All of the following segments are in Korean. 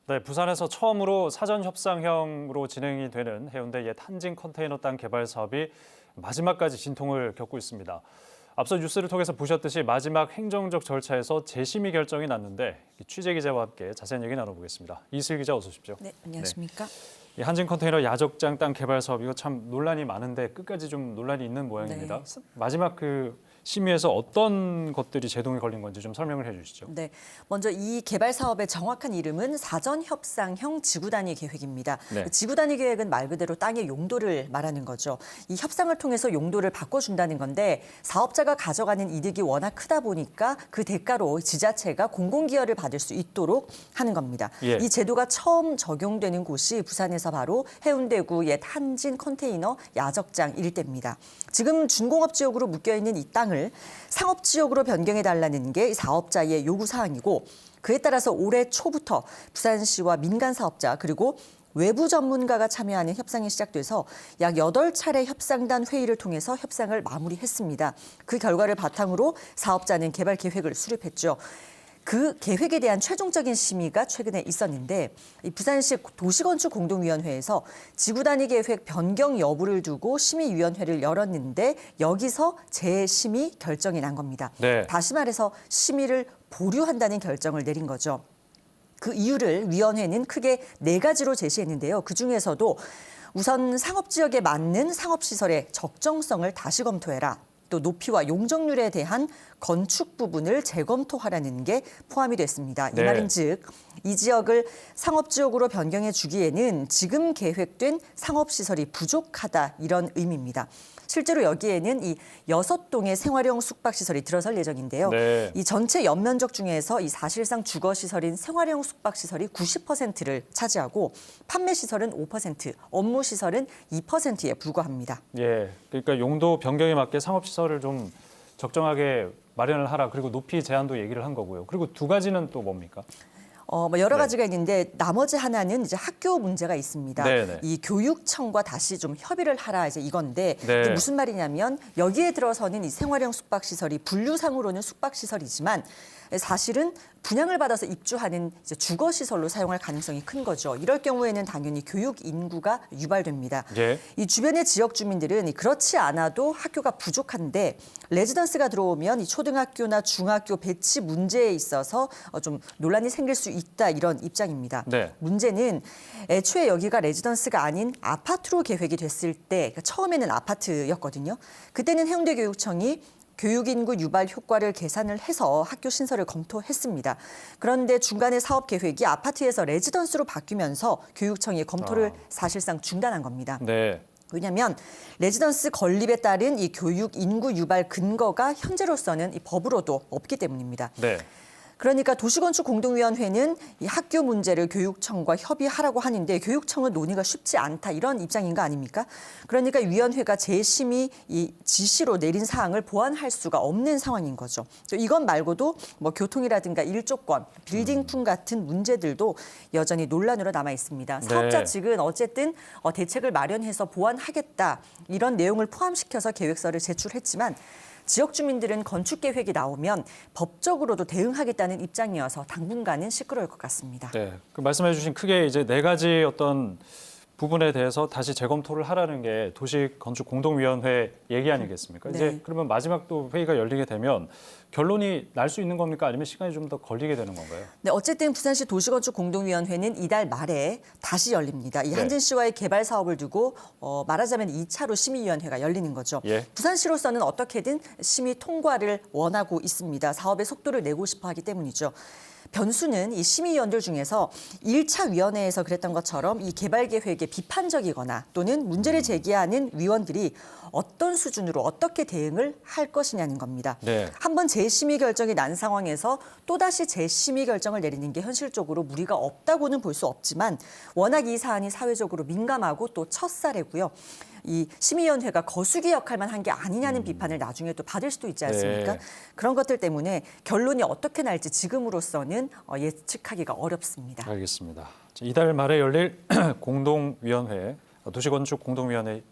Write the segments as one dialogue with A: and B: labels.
A: 네, 부산에서 처음으로 사전 협상형으로 진행이 되는 해운대 옛 한진 컨테이너 땅 개발 사업이 마지막까지 진통을 겪고 있습니다. 앞서 뉴스를 통해서 보셨듯이 마지막 행정적 절차에서 재심의 결정이 났는데 취재 기자와 함께 자세한 얘기 나눠보겠습니다. 이슬 기자 어서 오십시오.
B: 네, 안녕하십니까?
A: 이 한진 컨테이너 야적장 땅 개발 사업 이거 참 논란이 많은데 끝까지 좀 논란이 있는 모양입니다.
B: 네.
A: 마지막 심의에서 어떤 것들이 제동이 걸린 건지 좀 설명을 해주시죠.
B: 네, 먼저 이 개발 사업의 정확한 이름은 사전 협상형 지구 단위 계획입니다.
A: 네.
B: 지구 단위 계획은 말 그대로 땅의 용도를 말하는 거죠. 이 협상을 통해서 용도를 바꿔준다는 건데 사업자가 가져가는 이득이 워낙 크다 보니까 그 대가로 지자체가 공공기여를 받을 수 있도록 하는 겁니다.
A: 예.
B: 이 제도가 처음 적용되는 곳이 부산에서 바로 해운대구 옛 한진 컨테이너 야적장 일대입니다. 지금 준공업 지역으로 묶여있는 이 땅을 상업 지역으로 변경해달라는 게 사업자의 요구 사항이고 그에 따라서 올해 초부터 부산시와 민간 사업자 그리고 외부 전문가가 참여하는 협상이 시작돼서 약 8차례 협상단 회의를 통해서 협상을 마무리했습니다. 그 결과를 바탕으로 사업자는 개발 계획을 수립했죠. 그 계획에 대한 최종적인 심의가 최근에 있었는데 이 부산시 도시건축공동위원회에서 지구 단위 계획 변경 여부를 두고 심의위원회를 열었는데 여기서 재심의 결정이 난 겁니다.
A: 네.
B: 다시 말해서 심의를 보류한다는 결정을 내린 거죠. 그 이유를 위원회는 크게 4가지로 제시했는데요. 그중에서도 우선 상업지역에 맞는 상업시설의 적정성을 다시 검토해라. 또 높이와 용적률에 대한 건축 부분을 재검토하라는 게 포함이 됐습니다.
A: 네.
B: 이 말인즉 이 지역을 상업지역으로 변경해 주기에는 지금 계획된 상업시설이 부족하다 이런 의미입니다. 실제로 여기에는 이 6동의 생활형 숙박시설이 들어설 예정인데요.
A: 네.
B: 이 전체 연면적 중에서 이 사실상 주거시설인 생활형 숙박시설이 90%를 차지하고 판매시설은 5%, 업무시설은 2%에 불과합니다.
A: 예, 그러니까 용도 변경에 맞게 상업시설을 좀 적정하게 마련을 하라. 그리고 높이 제한도 얘기를 한 거고요. 그리고 2가지는 또 뭡니까?
B: 여러 가지가 있는데 나머지 하나는 이제 학교 문제가 있습니다.
A: 네네.
B: 이 교육청과 다시 좀 협의를 하라 이제 이건데
A: 네.
B: 이게 무슨 말이냐면 여기에 들어서는 이 생활형 숙박시설이 분류상으로는 숙박시설이지만 사실은 분양을 받아서 입주하는 이제 주거시설로 사용할 가능성이 큰 거죠. 이럴 경우에는 당연히 교육 인구가 유발됩니다.
A: 예.
B: 이 주변의 지역 주민들은 그렇지 않아도 학교가 부족한데 레지던스가 들어오면 이 초등학교나 중학교 배치 문제에 있어서 좀 논란이 생길 수 있다 이런 입장입니다.
A: 네.
B: 문제는 애초에 여기가 레지던스가 아닌 아파트로 계획이 됐을 때 그러니까 처음에는 아파트였거든요. 그때는 해운대교육청이 교육인구 유발 효과를 계산을 해서 학교 신설을 검토했습니다. 그런데 중간에 사업 계획이 아파트에서 레지던스로 바뀌면서 교육청이 검토를 사실상 중단한 겁니다.
A: 네.
B: 왜냐하면 레지던스 건립에 따른 이 교육 인구 유발 근거가 현재로서는 이 법으로도 없기 때문입니다.
A: 네.
B: 그러니까 도시건축공동위원회는 이 학교 문제를 교육청과 협의하라고 하는데 교육청은 논의가 쉽지 않다 이런 입장인 거 아닙니까? 그러니까 위원회가 재심의 이 지시로 내린 사항을 보완할 수가 없는 상황인 거죠. 이건 말고도 뭐 교통이라든가 일조권, 빌딩풍 같은 문제들도 여전히 논란으로 남아 있습니다. 사업자
A: 네.
B: 측은 어쨌든 대책을 마련해서 보완하겠다 이런 내용을 포함시켜서 계획서를 제출했지만 지역 주민들은 건축 계획이 나오면 법적으로도 대응하겠다는 입장이어서 당분간은 시끄러울 것 같습니다.
A: 네. 그 말씀해주신 크게 이제 4가지 어떤 부분에 대해서 다시 재검토를 하라는 게 도시건축공동위원회 얘기 아니겠습니까?
B: 네.
A: 이제 그러면 마지막 또 회의가 열리게 되면 결론이 날 수 있는 겁니까? 아니면 시간이 좀 더 걸리게 되는 건가요?
B: 네, 어쨌든 부산시 도시건축공동위원회는 이달 말에 다시 열립니다. 이
A: 네.
B: 한진시와의 개발 사업을 두고 말하자면 2차로 심의위원회가 열리는 거죠.
A: 예.
B: 부산시로서는 어떻게든 심의 통과를 원하고 있습니다. 사업의 속도를 내고 싶어 하기 때문이죠. 변수는 이 심의위원들 중에서 1차 위원회에서 그랬던 것처럼 이 개발 계획에 비판적이거나 또는 문제를 제기하는 위원들이 어떤 수준으로 어떻게 대응을 할 것이냐는 겁니다.
A: 네.
B: 한번 재심의 결정이 난 상황에서 또다시 재심의 결정을 내리는 게 현실적으로 무리가 없다고는 볼 수 없지만 워낙 이 사안이 사회적으로 민감하고 또 첫 사례고요. 이 심의위원회가 거수기 역할만 한 게 아니냐는 비판을 나중에 또 받을 수도 있지 않습니까?
A: 네.
B: 그런 것들 때문에 결론이 어떻게 날지 지금으로서는 예측하기가 어렵습니다.
A: 알겠습니다. 이달 말에 열릴 공동위원회, 도시건축공동위원회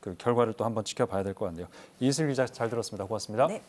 A: 그 결과를 또 한번 지켜봐야 될 것 같네요. 이슬 기자 잘 들었습니다. 고맙습니다.
B: 네.